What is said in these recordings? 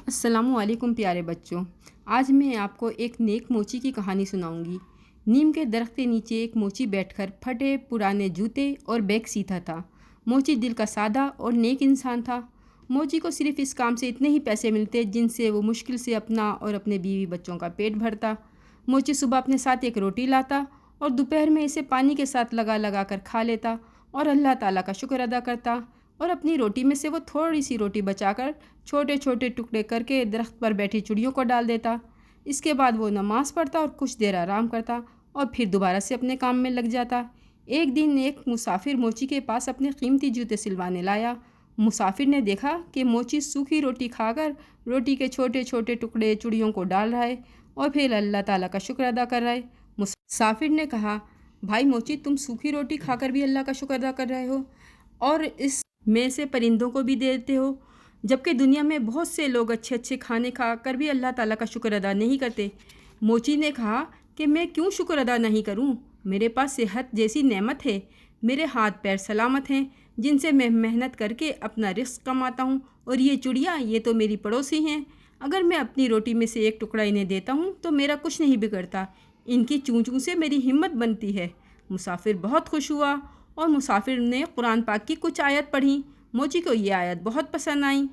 السلام علیکم پیارے بچوں، آج میں آپ کو ایک نیک موچی کی کہانی سناؤں گی۔ نیم کے درخت کے نیچے ایک موچی بیٹھ کر پھٹے پرانے جوتے اور بیگ سیتا تھا۔ موچی دل کا سادہ اور نیک انسان تھا۔ موچی کو صرف اس کام سے اتنے ہی پیسے ملتے جن سے وہ مشکل سے اپنا اور اپنے بیوی بچوں کا پیٹ بھرتا۔ موچی صبح اپنے ساتھ ایک روٹی لاتا اور دوپہر میں اسے پانی کے ساتھ لگا لگا کر کھا لیتا اور اللہ تعالیٰ کا شکر ادا کرتا، اور اپنی روٹی میں سے وہ تھوڑی سی روٹی بچا کر چھوٹے چھوٹے ٹکڑے کر کے درخت پر بیٹھی چڑیوں کو ڈال دیتا۔ اس کے بعد وہ نماز پڑھتا اور کچھ دیر آرام کرتا اور پھر دوبارہ سے اپنے کام میں لگ جاتا۔ ایک دن ایک مسافر موچی کے پاس اپنے قیمتی جوتے سلوانے لایا۔ مسافر نے دیکھا کہ موچی سوکھی روٹی کھا کر روٹی کے چھوٹے چھوٹے ٹکڑے چڑیوں کو ڈال رہا ہے اور پھر اللہ تعالیٰ کا شکر ادا کر رہا ہے۔ مسافر نے کہا، بھائی موچی، تم سوکھی روٹی کھا کر بھی اللہ کا شکر ادا کر رہے ہو اور اس میں سے پرندوں کو بھی دیتے ہو، جبکہ دنیا میں بہت سے لوگ اچھے اچھے کھانے کھا کر بھی اللہ تعالیٰ کا شکر ادا نہیں کرتے۔ موچی نے کہا کہ میں کیوں شکر ادا نہیں کروں؟ میرے پاس صحت جیسی نعمت ہے، میرے ہاتھ پیر سلامت ہیں جن سے میں محنت کر کے اپنا رزق کماتا ہوں، اور یہ چڑیاں، یہ تو میری پڑوسی ہیں۔ اگر میں اپنی روٹی میں سے ایک ٹکڑا انہیں دیتا ہوں تو میرا کچھ نہیں بگڑتا، ان کی چوں چوں سے میری ہمت بنتی ہے۔ مسافر بہت خوش ہوا اور مسافر نے قرآن پاک کی کچھ آیت پڑھی۔ موچی کو یہ آیت بہت پسند آئیں۔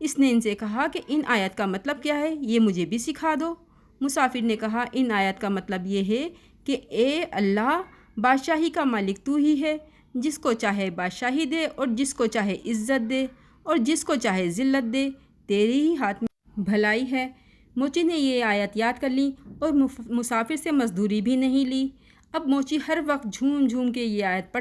اس نے ان سے کہا کہ ان آیت کا مطلب کیا ہے، یہ مجھے بھی سکھا دو۔ مسافر نے کہا، ان آیت کا مطلب یہ ہے کہ اے اللہ، بادشاہی کا مالک تو ہی ہے، جس کو چاہے بادشاہی دے اور جس کو چاہے عزت دے اور جس کو چاہے ذلت دے، تیرے ہی ہاتھ میں بھلائی ہے۔ موچی نے یہ آیت یاد کر لی اور مسافر سے مزدوری بھی نہیں لی۔ اب موچی ہر وقت جھوم جھوم کے یہ آیت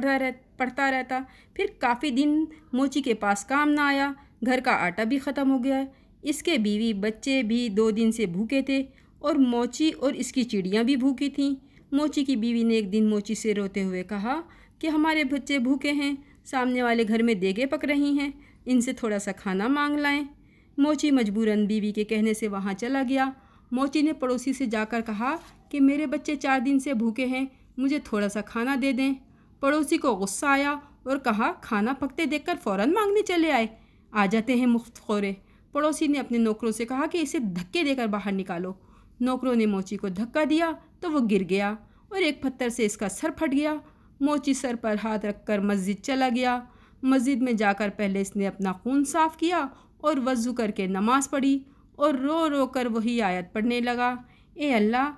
پڑھتا رہتا۔ پھر کافی دن موچی کے پاس کام نہ آیا، گھر کا آٹا بھی ختم ہو گیا، اس کے بیوی بچے بھی 2 دن سے بھوکے تھے اور موچی اور اس کی چڑیاں بھی بھوکی تھیں۔ موچی کی بیوی نے ایک دن موچی سے روتے ہوئے کہا کہ ہمارے بچے بھوکے ہیں، سامنے والے گھر میں دیگیں پک رہی ہیں، ان سے تھوڑا سا کھانا مانگ لائیں۔ موچی مجبوراً بیوی کے کہنے سے وہاں چلا گیا۔ موچی نے پڑوسی سے جا کر کہا کہ میرے بچے 4 دن سے بھوکے ہیں، مجھے تھوڑا سا کھانا دے دیں۔ پڑوسی کو غصہ آیا اور کہا، کھانا پکتے دیکھ کر فوراً مانگنے چلے آئے، آ جاتے ہیں مفت خورے۔ پڑوسی نے اپنے نوکروں سے کہا کہ اسے دھکے دے کر باہر نکالو۔ نوکروں نے موچی کو دھکا دیا تو وہ گر گیا اور ایک پتھر سے اس کا سر پھٹ گیا۔ موچی سر پر ہاتھ رکھ کر مسجد چلا گیا۔ مسجد میں جا کر پہلے اس نے اپنا خون صاف کیا اور وضو کر کے نماز پڑھی اور رو رو کر وہی آیت پڑھنے لگا، اے اللہ،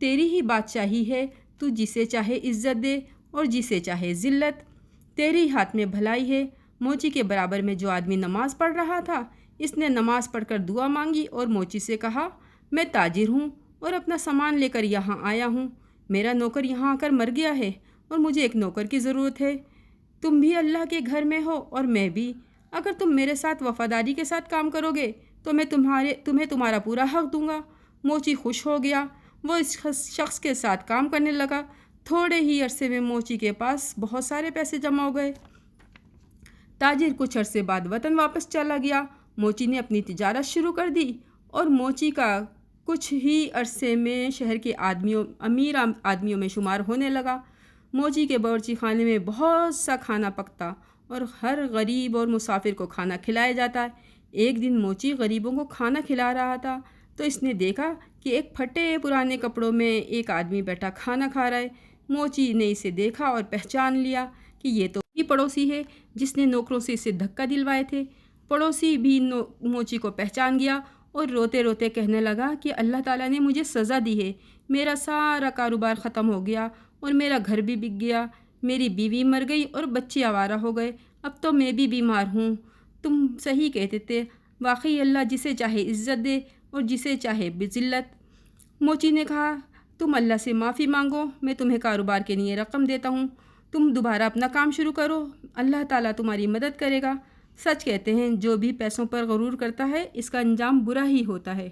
تیری ہی بادشاہی ہے، تو جسے چاہے عزت دے اور جسے چاہے ذلت، تیرے ہاتھ میں بھلائی ہے۔ موچی کے برابر میں جو آدمی نماز پڑھ رہا تھا، اس نے نماز پڑھ کر دعا مانگی اور موچی سے کہا، میں تاجر ہوں اور اپنا سامان لے کر یہاں آیا ہوں، میرا نوکر یہاں آ کر مر گیا ہے اور مجھے ایک نوکر کی ضرورت ہے۔ تم بھی اللہ کے گھر میں ہو اور میں بھی، اگر تم میرے ساتھ وفاداری کے ساتھ کام کرو گے تو میں تمہیں تمہارا پورا حق دوں گا۔ موچی خوش ہو گیا، وہ اس شخص کے ساتھ کام کرنے لگا۔ تھوڑے ہی عرصے میں موچی کے پاس بہت سارے پیسے جمع ہو گئے۔ تاجر کچھ عرصے بعد وطن واپس چلا گیا۔ موچی نے اپنی تجارت شروع کر دی اور موچی کا کچھ ہی عرصے میں شہر کے امیر آدمیوں میں شمار ہونے لگا۔ موچی کے باورچی خانے میں بہت سا کھانا پکتا اور ہر غریب اور مسافر کو کھانا کھلایا جاتا۔ ایک دن موچی غریبوں کو کھانا کھلا رہا تھا تو اس نے دیکھا کہ ایک پھٹے پرانے کپڑوں میں ایک آدمی بیٹھا کھانا کھا رہا ہے۔ موچی نے اسے دیکھا اور پہچان لیا کہ یہ تو وہی پڑوسی ہے جس نے نوکروں سے اسے دھکا دلوائے تھے۔ پڑوسی بھی موچی کو پہچان گیا اور روتے روتے کہنے لگا کہ اللہ تعالیٰ نے مجھے سزا دی ہے، میرا سارا کاروبار ختم ہو گیا اور میرا گھر بھی بک گیا، میری بیوی مر گئی اور بچے آوارہ ہو گئے، اب تو میں بھی بیمار ہوں۔ تم صحیح کہتے تھے، واقعی اللہ جسے چاہے عزت دے اور جسے چاہے بذلت۔ موچی نے کہا، تم اللہ سے معافی مانگو، میں تمہیں کاروبار کے لیے رقم دیتا ہوں، تم دوبارہ اپنا کام شروع کرو، اللہ تعالیٰ تمہاری مدد کرے گا۔ سچ کہتے ہیں، جو بھی پیسوں پر غرور کرتا ہے، اس کا انجام برا ہی ہوتا ہے۔